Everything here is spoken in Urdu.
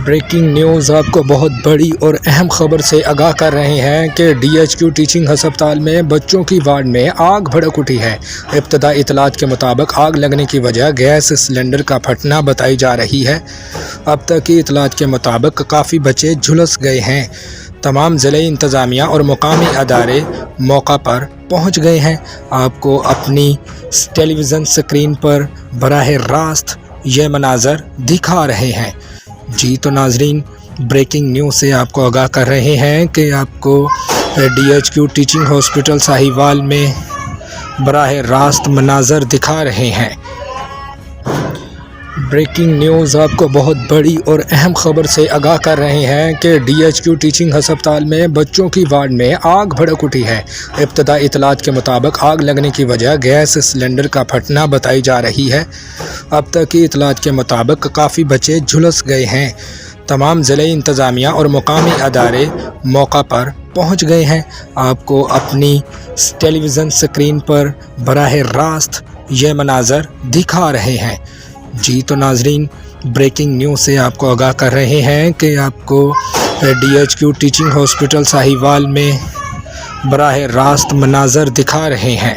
بریکنگ نیوز آپ کو بہت بڑی اور اہم خبر سے آگاہ کر رہے ہیں کہ ڈی ایچ کیو ٹیچنگ ہسپتال میں بچوں کی وارڈ میں آگ بھڑک اٹھی ہے۔ ابتدائی اطلاعات کے مطابق آگ لگنے کی وجہ گیس سلنڈر کا پھٹنا بتائی جا رہی ہے۔ اب تک کی اطلاعات کے مطابق کافی بچے جھلس گئے ہیں۔ تمام ضلعی انتظامیہ اور مقامی ادارے موقع پر پہنچ گئے ہیں۔ آپ کو اپنی ٹیلی ویژن اسکرین پر براہ راست یہ مناظر دکھا رہے ہیں۔ جی تو ناظرین، بریکنگ نیوز سے آپ کو آگاہ کر رہے ہیں کہ آپ کو D H Q teaching hospital Sahiwal میں براہ راست مناظر دکھا رہے ہیں۔ بریکنگ نیوز آپ کو بہت بڑی اور اہم خبر سے آگاہ کر رہے ہیں کہ ڈی ایچ کیو ٹیچنگ ہسپتال میں بچوں کی وارڈ میں آگ بھڑک اٹھی ہے۔ ابتدائی اطلاعات کے مطابق آگ لگنے کی وجہ گیس سلنڈر کا پھٹنا بتائی جا رہی ہے۔ اب تک کی اطلاعات کے مطابق کافی بچے جھلس گئے ہیں۔ تمام ضلعی انتظامیہ اور مقامی ادارے موقع پر پہنچ گئے ہیں۔ آپ کو اپنی ٹیلی ویژن اسکرین پر براہ راست یہ مناظر دکھا رہے ہیں۔ جی تو ناظرین، بریکنگ نیوز سے آپ کو آگاہ کر رہے ہیں کہ آپ کو D H Q teaching hospital Sahiwal میں براہ راست مناظر دکھا رہے ہیں۔